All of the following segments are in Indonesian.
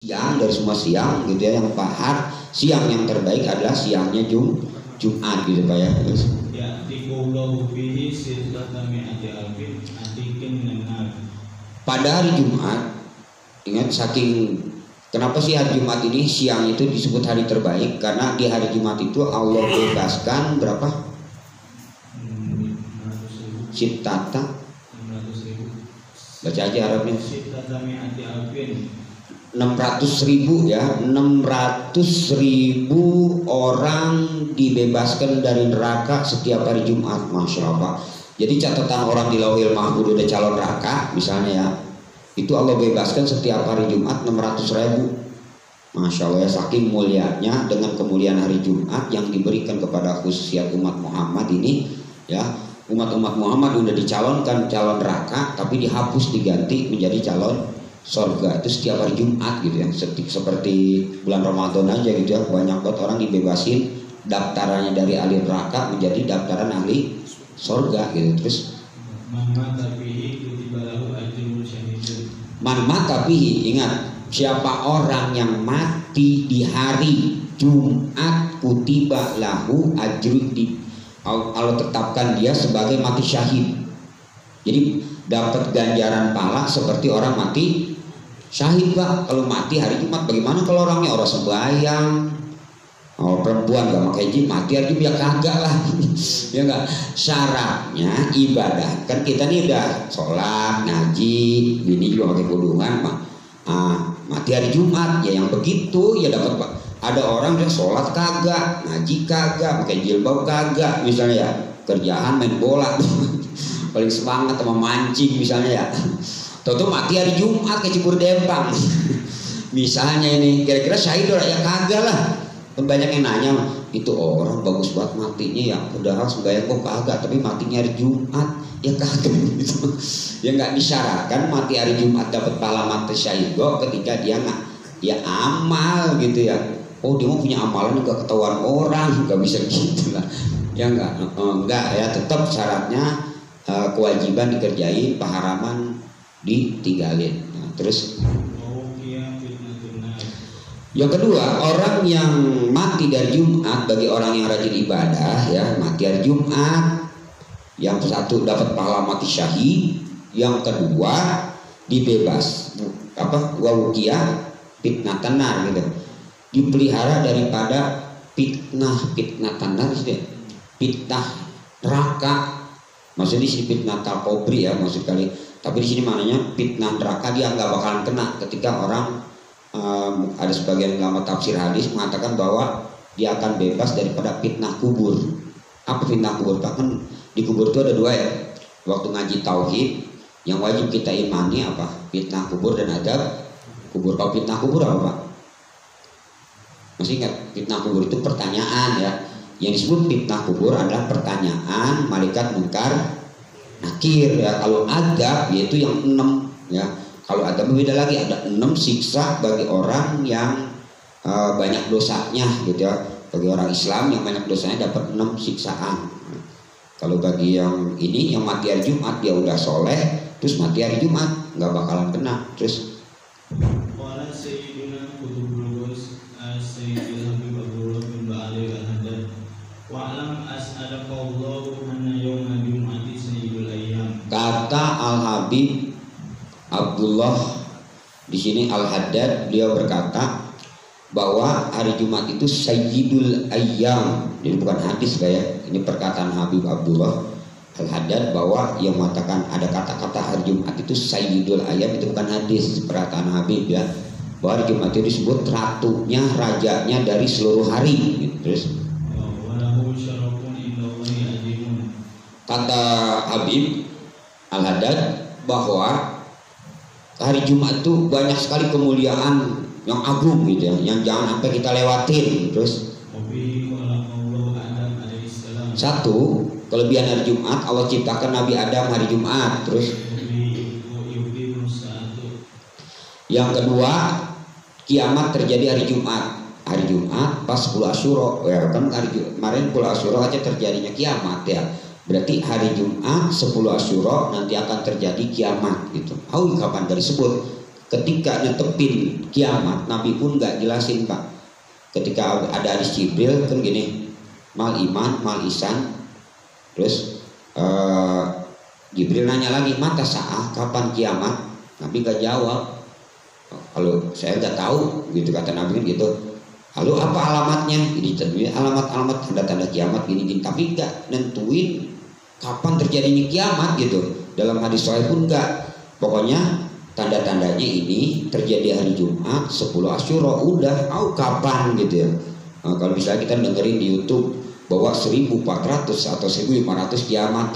siang dari semua siang gitu ya, yang pahat siang yang terbaik adalah siangnya Jumat gitu Pak ya. Terus ya tiqullahu fihi sirtatami alfin atikin minan. Pada hari Jumat, ingat saking kenapa sih hari Jumat ini siang itu disebut hari terbaik? Karena di hari Jumat itu Allah bebaskan berapa? Sitata 600.000. Baca aja Arabnya. 600.000 ya, 600.000 orang dibebaskan dari neraka setiap hari Jumat, Masya Allah. Jadi catatan orang di Lauhil Mahfuz udah calon neraka misalnya ya, itu Allah bebaskan setiap hari Jumat 600.000. Masya Allah ya, saking mulianya dengan kemuliaan hari Jumat yang diberikan kepada khususiyat umat Muhammad ini ya. Umat-umat Muhammad udah dicalonkan calon neraka, tapi dihapus diganti menjadi calon surga itu setiap hari Jumat gitu ya. Seperti bulan Ramadan aja gitu ya, banyak banget orang dibebasin daftarannya dari ahli neraka menjadi daftaran ahli surga gitu. Terus man mata bihi, ingat, siapa orang yang mati di hari Jumat kutiba lahu ajrun, Allah tetapkan dia sebagai mati syahid. Jadi dapat ganjaran pahala seperti orang mati syahid Pak. Kalau mati hari Jumat, bagaimana kalau orangnya orang sembahyang, perempuan gak pakai hijab, mati hari Jumat ya kagak lah. Ya enggak, syaratnya ibadah. Kan kita nih udah sholat, ngaji, bini juga pakai kerudungan, mati hari Jumat ya yang begitu ya dapat Pak. Ada orang yang sholat kagak, ngaji kagak, pakai jilbab kagak, misalnya ya, kerjaan main bola, paling semangat sama mancing misalnya ya. Tahu-tahu mati hari Jumat kayak Cibur Dempang. Misalnya ini, kira-kira syahid ya kagak lah. Banyak yang nanya, itu orang bagus banget matinya ya, padahal sembahyang kok kagak, tapi matinya hari Jumat ya kagak gitu. Ya nggak disyaratkan mati hari Jumat dapat pahala mati syahid kok ketika dia nggak ya amal gitu ya. Oh dia mau punya amalan juga ketahuan orang, nggak bisa gitu lah. Ya enggak ya, tetap syaratnya kewajiban dikerjain, paharaman ditinggalin. Nah, terus yang kedua, orang yang mati dari Jumat, bagi orang yang rajin ibadah ya, mati hari Jumat, yang satu dapat pahala mati syahid, yang kedua dibebas wawukiyah fitnah tenar gitu, dipelihara daripada fitnah tanar gitu, fitnah neraka. Maksudnya di sini fitnah takobri ya maksud kali, tapi di sini maknanya fitnah neraka dia nggak bakalan kena ketika orang ada sebagian ulama tafsir hadis mengatakan bahwa dia akan bebas daripada fitnah kubur. Apa fitnah kubur? Kan di kubur itu ada dua ya. Waktu ngaji tauhid yang wajib kita imani apa? Fitnah kubur dan adab kubur. Kalau fitnah kubur apa Pak? Masih ingat? Fitnah kubur itu pertanyaan ya. Yang disebut fitnah kubur adalah pertanyaan malaikat munkar nakir ya. Kalau adab yaitu yang 6 ya. Kalau adab beda lagi, ada 6 siksa bagi orang yang banyak dosanya gitu ya. Bagi orang Islam yang banyak dosanya dapat 6 siksaan. Kalau bagi yang ini yang mati hari Jumat dia udah soleh terus mati hari Jumat nggak bakalan kena. Terus kata Al-Habib Abdullah di sini Al-Haddad, beliau berkata bahwa hari Jumat itu Sayyidul Ayyam. Jadi bukan hadis kayak ini, perkataan Habib Abdullah Al-Haddad bahwa yang mengatakan ada kata-kata hari Jumat itu Sayyidul Ayyam, itu bukan hadis, perkataan Habib ya, bahwa hari Jumat itu disebut ratunya, rajanya dari seluruh hari. Terus kata Habib Al-Haddad bahwa hari Jumat itu banyak sekali kemuliaan yang agung gitu ya, yang jangan sampai kita lewatin. Terus satu, kelebihan hari Jumat, Allah ciptakan Nabi Adam hari Jumat. Terus yang kedua, kiamat terjadi hari Jumat. Hari Jumat pas 10 Asyura ya kan, kemarin 10 Asyura aja terjadinya kiamat ya. Berarti hari Jumat 10 Asyura nanti akan terjadi kiamat gitu. Kapan dari sebut ketika netepin kiamat, Nabi pun nggak jelasin Pak. Ketika ada hadis Jibril kan gini, mal iman, mal isan, terus Jibril nanya lagi mata sa'ah, kapan kiamat? Nabi nggak jawab. Kalau saya nggak tahu, gitu kata Nabi kan gitu. Lalu apa alamatnya? Ini alamat-alamat tanda-tanda kiamat gini-gini, tapi nggak nentuin kapan terjadinya kiamat gitu. Dalam hadis sahih pun nggak. Pokoknya tanda-tandanya ini terjadi hari Jumat 10 Asyura, udah tahu kapan gitu ya. Nah, kalau misalnya kita dengerin di YouTube bahwa 1400 atau 1500 kiamat,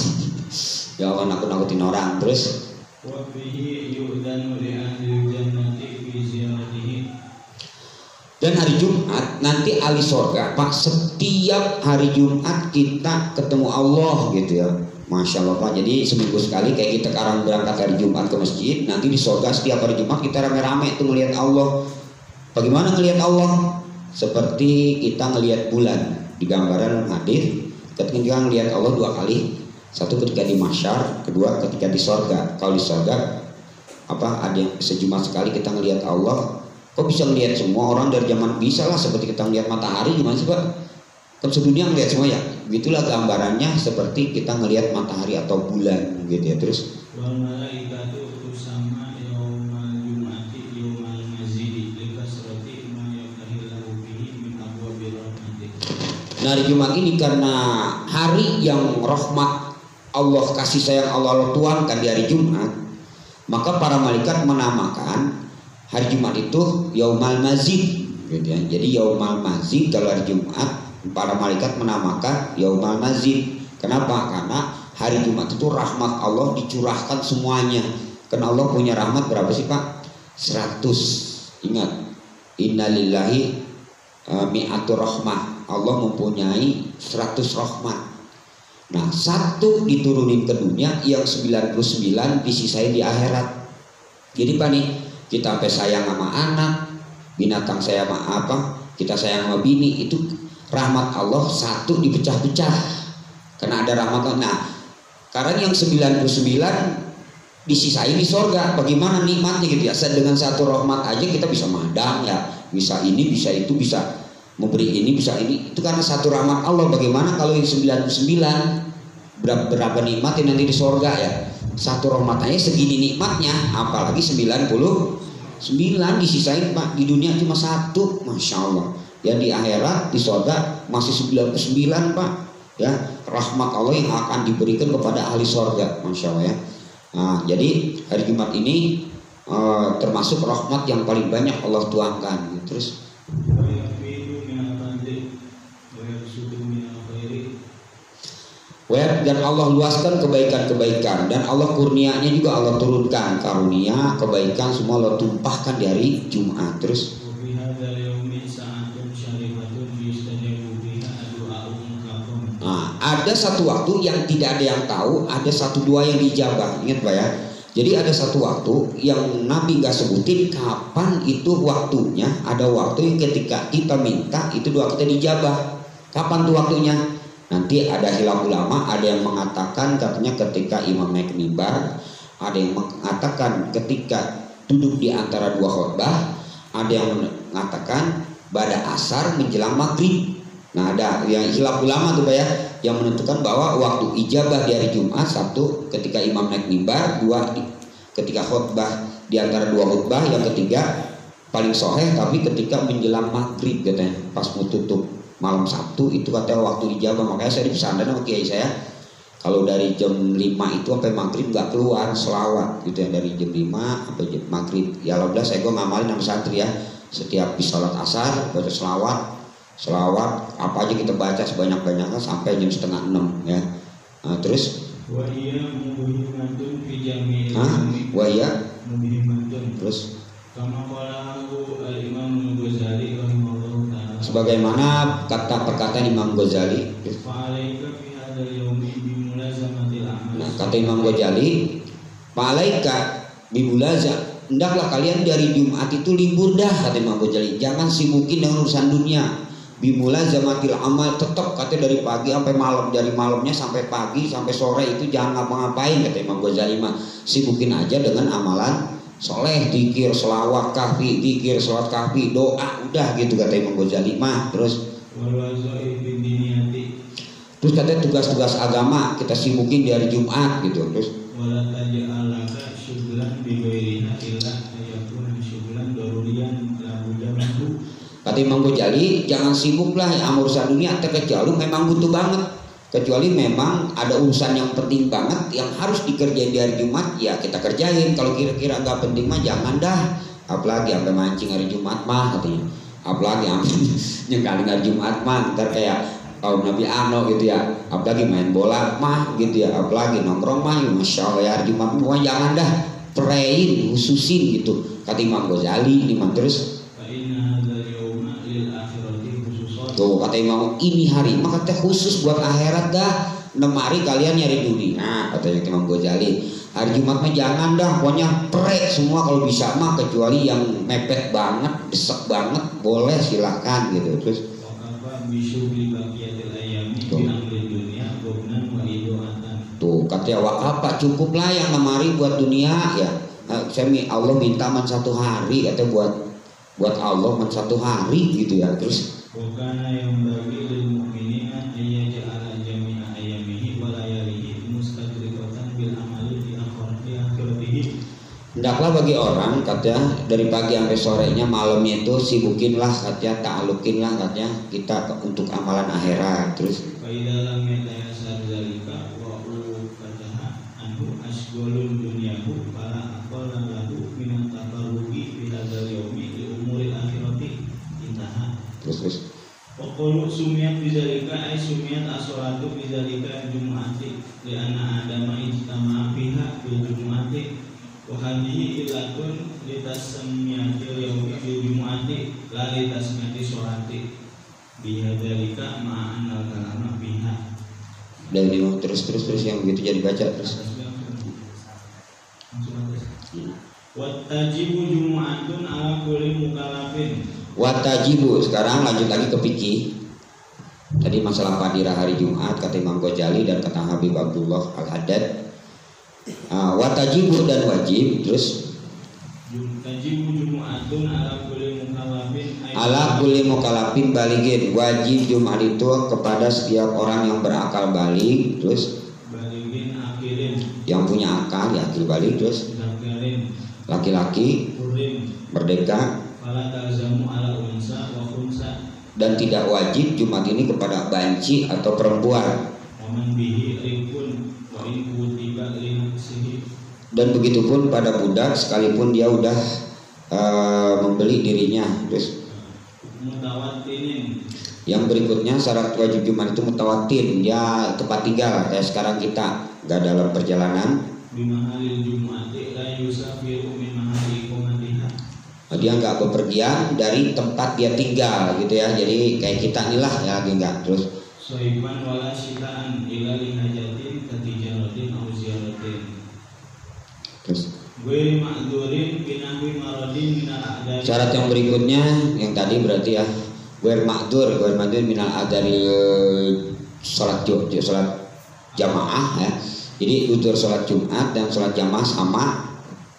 jangan nakut-nakutin orang. Terus dan hari Jumat nanti ahli sorga Pak, setiap hari Jumat kita ketemu Allah gitu ya. Masya Allah Pak, jadi seminggu sekali kayak kita sekarang berangkat hari Jumat ke masjid, nanti di sorga setiap hari Jumat kita rame-rame itu ngelihat Allah. Bagaimana ngelihat Allah? Seperti kita ngelihat bulan di gambaran hadis. Ketika kita ngelihat Allah dua kali, satu ketika di mahsyar, kedua ketika di sorga. Kalau di sorga ada yang sejumlah sekali kita ngelihat Allah. Kok bisa ngelihat semua orang dari zaman? Bisa lah, seperti kita ngelihat matahari, gimana sih Pak? Kan sedunia ngelihat semua ya. Begitulah gambarannya, seperti kita ngelihat matahari atau bulan gitu ya. Terus nah hari Jumat ini karena hari yang rahmat Allah, kasih sayang Allah tuangkan di hari Jumat, maka para malaikat menamakan hari Jumat itu Yaumal Mazid gitu ya. Jadi Yaumal Mazid kalau hari Jumat, para malaikat menamakan Yaumal Mazid. Kenapa? Karena hari Jumat itu rahmat Allah dicurahkan semuanya. Karena Allah punya rahmat berapa sih Pak? 100. Ingat, innalillahi mi'atur rahmah. Allah mempunyai 100 rahmat. Nah, satu diturunin ke dunia, yang 99 disisain di akhirat. Jadi Pak nih, kita sampai sayang sama anak, binatang saya sama kita sayang sama bini, itu rahmat Allah satu dipecah-pecah. Karena ada rahmat Allah. Nah, karena yang 99 disisain di sorga, bagaimana nikmatnya gitu ya. Dengan satu rahmat aja kita bisa madang ya, bisa ini, bisa itu, bisa memberi ini, bisa ini. Itu karena satu rahmat Allah. Bagaimana kalau yang 99, berapa nikmatnya nanti di sorga ya. Satu rahmat aja segini nikmatnya, apalagi 99 disisain Pak. Di dunia cuma satu, Masya Allah. Ya di akhirat, di sorga masih 99 Pak. Ya, rahmat Allah yang akan diberikan kepada ahli sorga, Masya Allah ya. Nah, jadi hari Jumat ini termasuk rahmat yang paling banyak Allah tuangkan. Terus dan Allah luaskan kebaikan-kebaikan, dan Allah kurnianya juga Allah turunkan karunia, kebaikan semua Allah tumpahkan di hari Jumat. Terus ada satu waktu yang tidak ada yang tahu, ada satu dua yang dijabah. Ingat Pak ya. Jadi ada satu waktu yang Nabi nggak sebutin kapan itu waktunya. Ada waktu yang ketika kita minta itu doa kita dijabah. Kapan tuh waktunya? Nanti ada khilaf ulama, ada yang mengatakan katanya ketika imam naik mimbar, ada yang mengatakan ketika duduk di antara dua khutbah, ada yang mengatakan pada asar menjelang maghrib. Nah ada yang khilaf ulama tuh Pak ya, yang menentukan bahwa waktu ijabah di hari Jumat, satu ketika imam naik mimbar, dua ketika khutbah di antara dua khutbah, yang ketiga paling sahih tapi ketika menjelang maghrib katanya, pas mau tutup malam Sabtu itu katanya waktu dijabah. Makanya saya di pesantren sama kiai saya, kalau dari jam 5 itu sampai maghrib nggak keluar selawat gitu ya, dari jam 5 sampai jam maghrib. Ya alhamdulillah saya ngamalin sama santri ya, setiap di sholat asar baca selawat apa aja kita baca sebanyak-banyaknya sampai jam 5:30 ya. Nah, terus terus sebagaimana kata perkataan Imam Ghazali. Nah, kata Imam Ghazali, "Malaika bimulaza, hendaklah kalian dari Jumat itu libur dah," kata Imam Ghazali. Jangan sibukin dengan urusan dunia. Bimulazamatil amal, tetap katanya dari pagi sampai malam, dari malamnya sampai pagi sampai sore itu jangan ngapa-ngapain, kata Imam Ghazali mah. Sibukin aja dengan amalan soleh, dikir, selawat kahfi, dikir, selawat kahfi, doa, udah gitu kata Imam Ghazali mah. Terus katanya tugas-tugas agama kita sibukin di hari Jumat gitu. Terus kata Imam Ghazali, jangan sibuklah sama urusan dunia kecuali memang butuh banget. Kecuali memang ada urusan yang penting banget yang harus dikerjain di hari Jumat, ya kita kerjain. Kalau kira-kira nggak penting mah jangan dah. Apalagi sampai mancing hari Jumat mah katanya. Apalagi sampai nyengkalin hari Jumat mah, ntar kayak kaum Nabi Ano gitu ya. Apalagi main bola mah gitu ya. Apalagi nongkrong mah, ya Masya Allah ya hari Jumat mah jangan dah. Prein, khususin gitu. Kata Imam Ghazali, Imam terus. Tuh kata Imam, ini hari maka teh khusus buat akhirat dah. 6 hari kalian nyari dunia, katanya Imam Ghazali. Hari Jumat mah jangan dah, pokoknya pre semua kalau bisa mah, kecuali yang mepet banget, desek banget, boleh silahkan gitu. Terus tuh katanya wakapa cukuplah yang 6 hari buat dunia ya. Allah minta man 1 hari, katanya buat Allah man 1 hari gitu ya. Terus Wakana yang bagi lil mu'minina ayyaja'ala jami'a ayyamihi wa layalihi mustadriqatan bil amali fi akhiratihi. Hendaklah bagi orang katanya dari pagi sampai sorenya malamnya itu sibukinlah katanya, ta'alukinlah katanya kita untuk amalan akhirat. Terus Faidalam yatayasar zalika wa fataha anhu asgolul dunyahu fala aqalla lahu min tafarruqi fi hadzal yaumi li umuril akhirati. Terus Pokoknya sumiyat bizalika ay sumiyat asolatu bizalika jumu'ati lianna adama ijtama fiha bil jumu'ati wa hadhihi ilatun litasmiyatil yaumi bil jumu'ati la litasmiyati sholati bihadzalika ma'an al-kalama fiha. Dan terus yang begitu jadi baca terus. Wattajibu jumu'atun ala kulli mukallafin. Watajibu, sekarang lanjut lagi ke fikih. Tadi masalah fadilah hari Jumat kata Imam Ghazali dan kata Habib Abdullah Al-Haddad. Watajibu dan wajib. Terus tajibu jumu'atun ala kulli mukallafin. Ala kulli mukallafin baligin. Wajib Jumat itu kepada setiap orang yang berakal balik. Terus baligin akilin, yang punya akal ya akil balik. Terus laki-laki merdeka. Fala talzamu ala unsa wa khunsa. Dan tidak wajib Jumat ini kepada banci atau perempuan. Waman bihi rikun wa in kutiba li nafsihi. Dan begitupun pada budak sekalipun dia udah membeli dirinya. Terus mutawattinin. Yang berikutnya syarat wajib Jumat itu mutawatin, dia tempat tinggal kayak sekarang kita nggak dalam perjalanan. Bimahalil jumu'ati la yusafiru min mahali iqamatiha. Dia nggak bepergian dari tempat dia tinggal gitu ya, jadi kayak kita inilah ya lagi nggak. Terus soiban wala sitaan ila lihajatin katijaratin au ziyaratin. Terus gue ma'durin binahwi maradin minal a'dari. syarat yang berikutnya yang tadi berarti ya gue ma'dur minal a'dari sholat jamaah ya. Jadi utur sholat Jumat dan sholat jamaah sama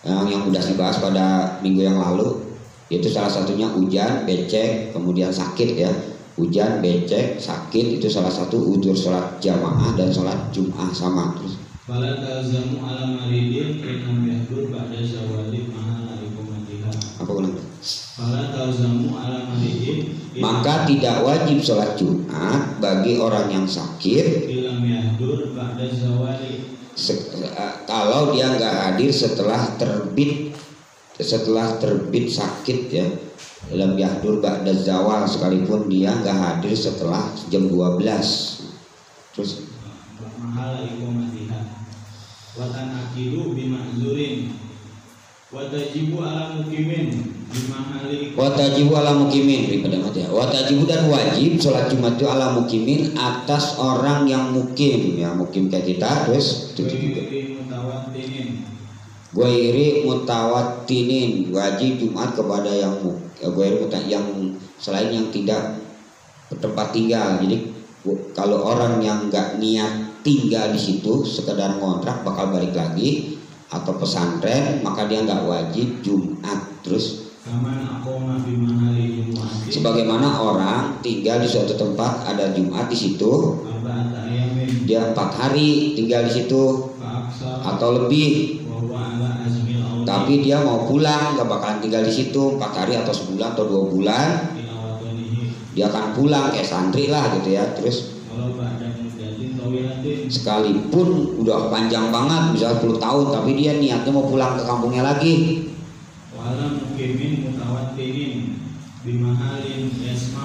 yang udah dibahas pada minggu yang lalu, yaitu salah satunya hujan, becek, kemudian sakit ya. Hujan, becek, sakit itu salah satu utur sholat jamaah dan sholat Jumat sama. Terus fala talzamu ala maridin inam yahdur ba'da zawali mahala iqamatiha. apa ulang? Fala talzamu ala maridin Maka tidak wajib sholat Jumat bagi orang yang sakit ilam yahdur ba'da zawali. Kalau dia nggak hadir setelah terbit sakit ya. Lam yahdur ba'da zawal, sekalipun dia nggak hadir setelah jam 12. Terus mahala iqamatiha wa tanakidu bima'zurin wa tajibu ala mukimin bimahali. Watajibu ala mukimin ya. Watajibu dan wajib sholat Jumat itu ala mukimin atas orang yang mukim ya, mukim kayak kita. Terus Ghairi mutawattinin, wajib Jumat kepada yang selain yang tidak bertempat tinggal. Jadi kalau orang yang nggak niat tinggal di situ sekedar ngontrak bakal balik lagi, atau pesantren, maka dia nggak wajib Jumat. Terus sebagaimana orang tinggal di suatu tempat ada Jumat di situ, dia 4 hari tinggal di situ atau lebih, tapi dia mau pulang, nggak bakalan tinggal di situ 4 hari atau sebulan atau 2 bulan, dia akan pulang kayak santri lah gitu ya. Terus sekalipun udah panjang banget, bisa 10 tahun, tapi dia niatnya mau pulang ke kampungnya lagi.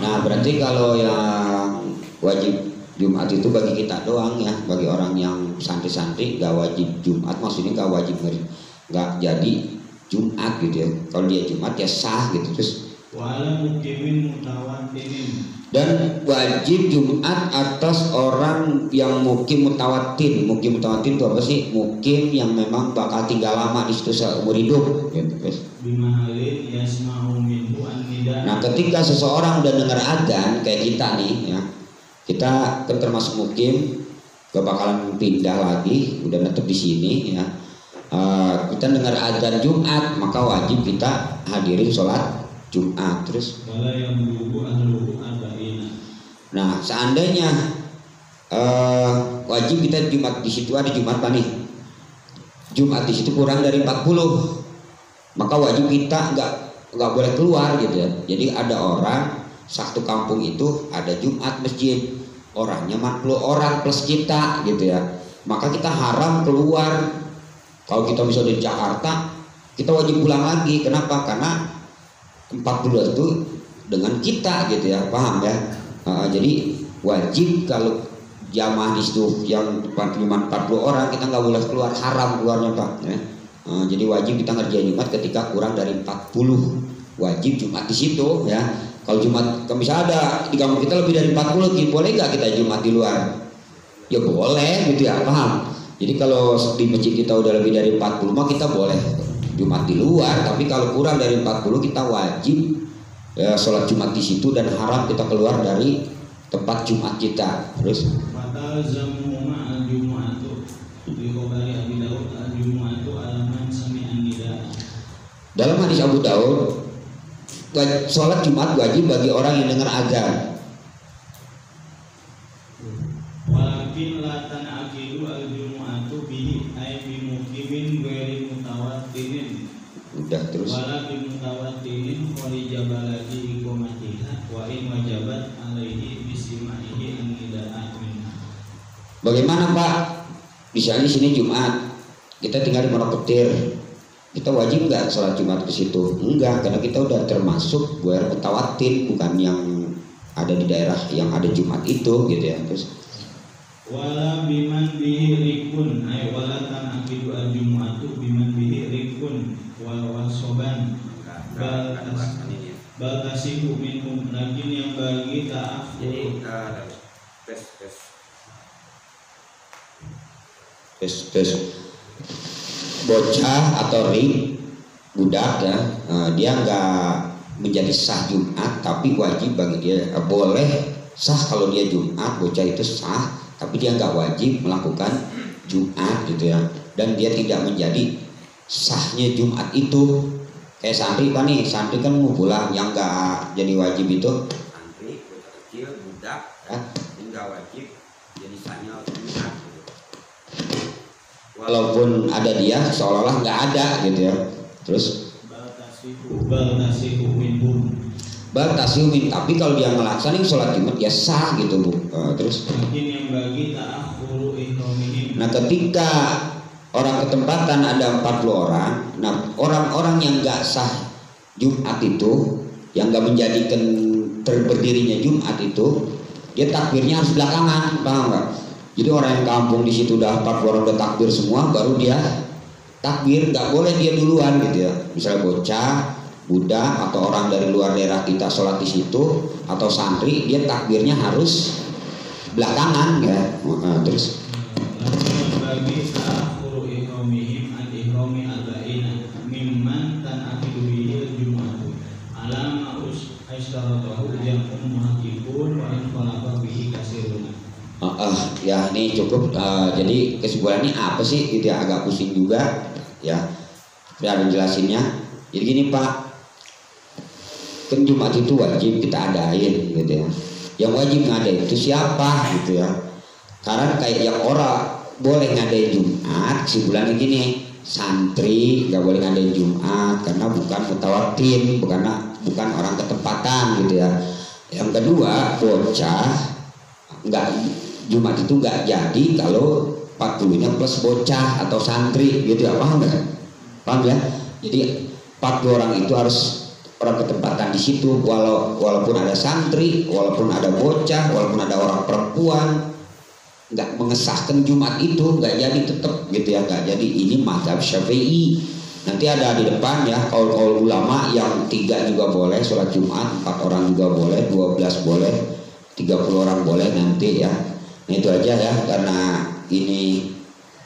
Nah berarti kalau yang wajib Jumat itu bagi kita doang ya, bagi orang yang santri-santri gak wajib Jumat, maksudnya gak wajib, nggak jadi Jumat gitu ya. Kalau dia Jumat ya sah gitu. Terus dan wajib Jumat atas orang yang mukim mutawatin. Mukim mutawatin itu apa sih? Mukim yang memang bakal tinggal lama di situ seumur hidup gitu. Nah ketika seseorang udah dengar adzan kayak kita nih ya, kita kan termasuk mukim, gak bakalan pindah lagi, udah netep di sini ya. Kita dengar adzan Jumat, maka wajib kita hadirin sholat Jumat. Terus nah seandainya wajib kita Jumat di situ, ada Jumat apa nih? Jumat di situ kurang dari 40, maka wajib kita nggak boleh keluar gitu ya. Jadi ada orang satu kampung itu ada Jumat masjid, orangnya 40 orang plus kita gitu ya, maka kita haram keluar. Kalau kita bisa di Jakarta, kita wajib pulang lagi. Kenapa? Karena 40 itu dengan kita gitu ya, paham ya? Jadi wajib kalau jamaah di situ yang 40 orang, kita nggak boleh keluar, haram keluarnya Pak ya. Jadi wajib kita ngerjain Jumat ketika kurang dari 40, wajib Jumat di situ ya. Kalau Jumat, kalau misalnya ada di kampung kita lebih dari 40, boleh nggak kita Jumat di luar? Ya boleh gitu ya, paham? Jadi kalau di masjid kita udah lebih dari 40 mah kita boleh Jumat di luar, tapi kalau kurang dari 40 kita wajib ya, sholat Jumat di situ dan haram kita keluar dari tempat Jumat kita. Terus dalam hadis Abu Daud, sholat Jumat wajib bagi orang yang dengar azan. Udah terus. Bagaimana Pak? Misalnya di sini Jumat, kita tinggal di Pondok Petir, kita wajib nggak sholat Jumat ke situ? Enggak, karena kita udah termasuk guer mutawatin, bukan yang ada di daerah yang ada Jumat itu gitu ya. Terus wala biman bihi rikun ay wala tanakidu al-jumu'atu biman bihi rikun wal wasoban bal tasihu minhum, lakin yang bagi ta'af. Jadi tes bocah atau budak ya, dia nggak menjadi sah Jumat, tapi wajib bagi dia, boleh sah kalau dia Jumat, bocah itu sah, tapi dia nggak wajib melakukan Jumat gitu ya, dan dia tidak menjadi sahnya Jumat itu. Kayak santri kan nih, santri kan mau pulang, yang nggak jadi wajib itu santri, bocah kecil, budak, nggak wajib jadi sahnya Jumat. Walaupun ada dia seolah-olah nggak ada gitu ya. Terus bal tasihu, tapi kalau dia ngelaksanain sholat Jumat ya sah gitu Bu. Terus nah ketika orang ketempatan ada 40 orang, nah orang-orang yang nggak sah Jumat itu, yang nggak menjadikan terberdirinya Jumat itu, dia takbirnya harus belakangan, paham nggak? Jadi orang yang kampung di situ udah 40 orang udah takbir semua, baru dia takbir, nggak boleh dia duluan gitu ya. Misalnya bocah, budak atau orang dari luar daerah kita sholat di situ atau santri, dia takbirnya harus belakangan ya. Terus ya ini cukup. Jadi kesimpulannya apa sih? Dia agak pusing juga. ya. Ada jelasinnya. Jadi gini Pak, kan Jumat itu wajib kita adain gitu ya. Yang wajib ngadain itu siapa gitu ya. Karena kayak yang orang boleh ngadain Jumat sebulan gini, santri nggak boleh ngadain Jumat karena bukan mutawatir, bukan orang ketempatan gitu ya. Yang kedua, bocah nggak, Jumat itu nggak jadi kalau 40-nya plus bocah atau santri gitu ya, paham nggak? Paham ya? Jadi 40 orang itu harus orang ketempatan di situ, walaupun ada santri, walaupun ada bocah, walaupun ada orang perempuan, nggak mengesahkan Jumat itu nggak jadi tetap gitu ya, nggak jadi. Ini mazhab Syafi'i. Nanti ada di depan ya kaul ulama yang 3 juga boleh sholat Jumat, 4 orang juga boleh, 12 boleh, 30 orang boleh nanti ya. Nah itu aja ya, karena ini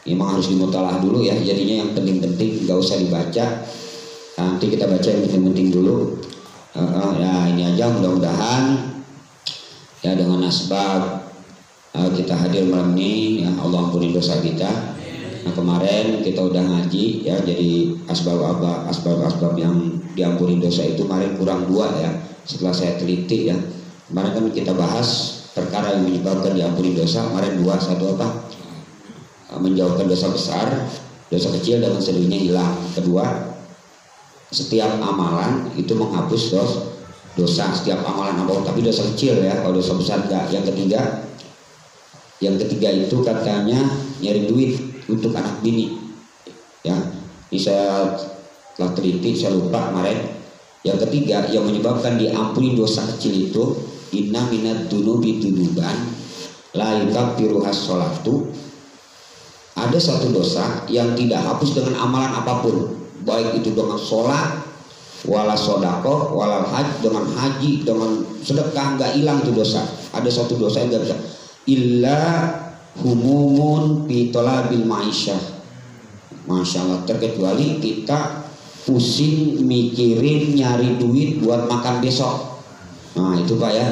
memang harus dimutalah dulu ya, jadinya yang penting-penting nggak usah dibaca. Nanti kita baca yang penting-penting dulu. Ya ini aja, mudah-mudahan ya dengan asbab kita hadir malam ini ya, Allah ampuni dosa kita. Nah kemarin kita udah ngaji ya, jadi asbab yang diampuni dosa itu kemarin kurang 2 ya, setelah saya teliti ya. Kemarin kan kita bahas perkara yang menyebabkan diampuni dosa, kemarin 2, satu apa? Menjauhkan dosa besar, dosa kecil dengan sendirinya hilang. Kedua, setiap amalan itu menghapus dosa, setiap amalan apapun, tapi dosa kecil ya, kalau dosa besar enggak. Yang ketiga itu katanya nyari duit untuk anak bini ya. Ini saya telah teliti, saya lupa kemarin. Yang ketiga yang menyebabkan diampuni dosa kecil itu, inna minad dunubi dunuban la yukaffiruhas sholatu. Ada satu dosa yang tidak hapus dengan amalan apapun, baik itu dengan sholat, wala sodako, wala haji, dengan haji, dengan sedekah, nggak hilang itu dosa. Ada satu dosa yang nggak bisa, illa humumun bitolabil ma'isyah. Masya Allah, terkecuali kita pusing mikirin nyari duit buat makan besok. Nah itu Pak ya,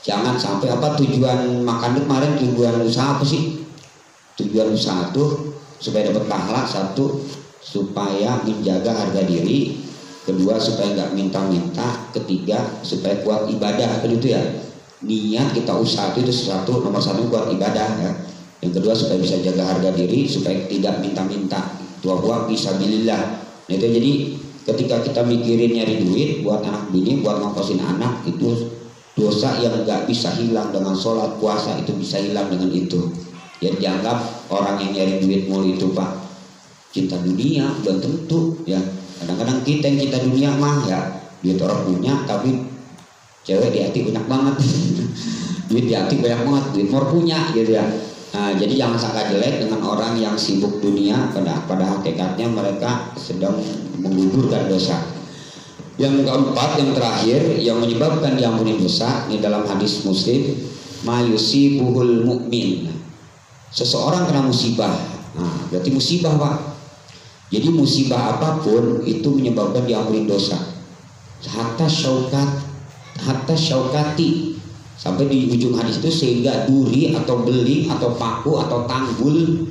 jangan sampai apa tujuan makan itu kemarin, tujuan usaha apa sih? Tujuan usaha tuh supaya dapat pahala, satu supaya menjaga harga diri, kedua supaya nggak minta-minta, ketiga supaya kuat ibadah. Kan itu ya, niat kita usaha itu sesuatu nomor 1 kuat ibadah ya. Yang kedua supaya bisa jaga harga diri, supaya tidak minta-minta, tua fisabilillah. Nah itu jadi ketika kita mikirin nyari duit buat anak bini, buat ngongkosin anak, itu dosa yang nggak bisa hilang dengan sholat puasa, itu bisa hilang dengan itu. Jadi dianggap orang yang nyari duit mulu itu Pak cinta dunia, belum tentu ya. Kadang-kadang kita yang cinta dunia mah ya, duit orang punya tapi cewek di hati banyak banget. Duit di hati banyak banget, duit mau punya gitu ya. Nah, jadi jangan sangka jelek dengan orang yang sibuk dunia, pada hakikatnya mereka sedang menggugurkan dosa. Yang keempat, yang terakhir, yang menyebabkan diampuni dosa, ini dalam hadis Muslim, mayusibuhul mu'min. Seseorang kena musibah, nah, berarti musibah Pak. Jadi musibah apapun itu menyebabkan diampuni dosa. Hatta syaukati, sampai di ujung hadis itu, sehingga duri atau beling atau paku atau tanggul.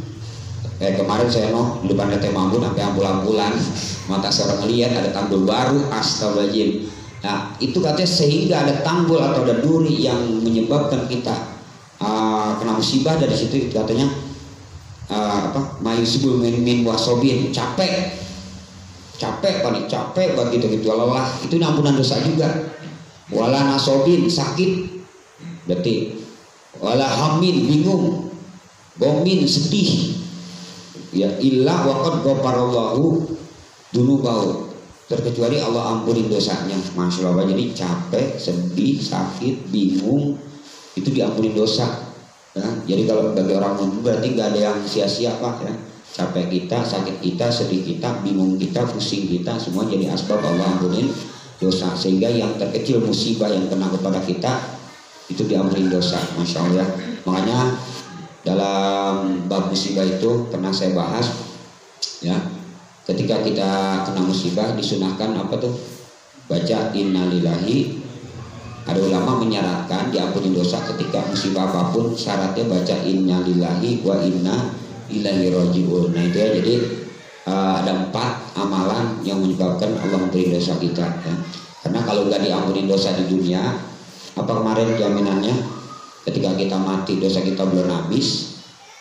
Kemarin saya di depan Teh Mamun sampai ampul-ampulan, mata saya ngelihat ada tanggul baru, astagfirullahaladzim. Nah itu katanya sehingga ada tanggul atau ada duri yang menyebabkan kita kena musibah. Dari situ katanya mayusibul min wasobin, capek panik, capek begitu lelah, itu ampunan dosa juga. Wala nasobin, sakit, berarti wala hamin, bingung, gomin, sedih ya, illa waqad ghafarallahu dunubahu, terkecuali Allah ampunin dosanya. Masya Allah, jadi capek, sedih, sakit, bingung itu diampuni dosa ya. Jadi kalau bagi orang mukmin berarti nggak ada yang sia-sia Pak ya. Capek kita, sakit kita, sedih kita, bingung kita, pusing kita, semua jadi asbab Allah ampunin dosa. Sehingga yang terkecil musibah yang kena kepada kita itu diampuni dosa. Masya Allah ya. Makanya dalam bab musibah itu pernah saya bahas ya, ketika kita kena musibah disunahkan apa tuh, baca innalillahi. Ada ulama menyarankan diampuni dosa ketika musibah apapun, syaratnya baca innalillahi wa inna ilaihi raji'un. Nah itu ya, jadi ada 4 amalan yang menyebabkan Allah memberi dosa kita ya. Karena kalau nggak diampuni dosa di dunia, apa kemarin jaminannya? Ketika kita mati dosa kita belum habis,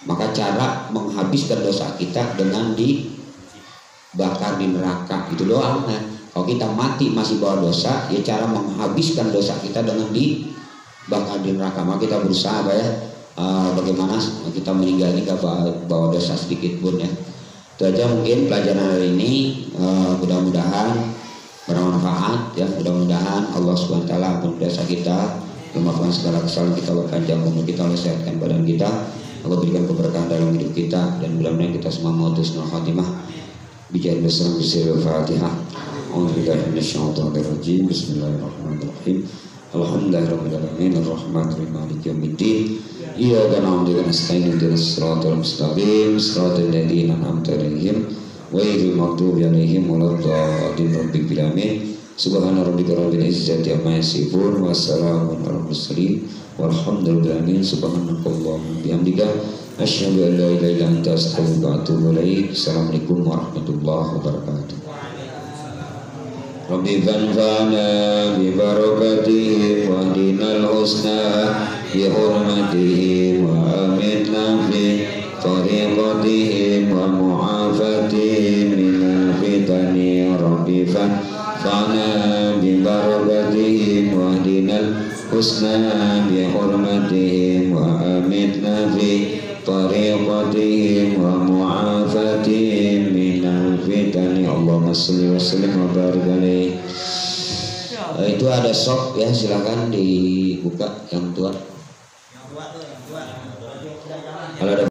maka cara menghabiskan dosa kita dengan dibakar di neraka, itu doang kan. Kalau kita mati masih bawa dosa, ya cara menghabiskan dosa kita dengan dibakar di neraka. Maka kita berusaha bagaimana kita meninggal ini gak bawa dosa sedikit pun ya. Itu aja mungkin pelajaran hari ini, mudah-mudahan bermanfaat ya. Mudah-mudahan Allah SWT ampun dosa kita, memaafkan segala kesalahan kita, berpanjang umur kita, Allah sehatkan badan kita, Allah berikan keberkahan dalam hidup kita, dan mudah-mudahan kita semua mau husnul khatimah. Bijaih besar bismillahir Fatihah. A'udzubillahi minasyaitonir rajim. Bismillahirrahmanirrahim. Alhamdulillahirabbil alamin arrahmanirrahim maliki yaumiddin. Iyyaka na'budu wa nasta'inu ihdinas siratal mustaqim siratal ladzina an'amta 'alaihim ghairil maghdubi 'alaihim waladdallin. Rabbil alamin. Subhana rabbika rabbil izzati amma yasifun wa salamun 'alal mursalin walhamdulillahi rabbil alamin. Subhanakallahumma bihamdika asyhadu an la ilaha illa anta astaghfiruka wa atubu ilaik. Assalamualaikum warahmatullahi wabarakatuh. Rabbi fanfa'na bi barakatihim wa dinal husna bi hurmatihim wa amitna fi tariqatihim wa mu'afatihim minal fitani. Rabbi fanfa'na bi barakatihim wa dinal husna bi hurmatihim wa amitna fi tariqatihim wa mu'afatihim minal fitani. Allahumma sholli wa sallim wa barik alaihi. Itu ada shop ya, silakan dibuka yang tua. Kalau ada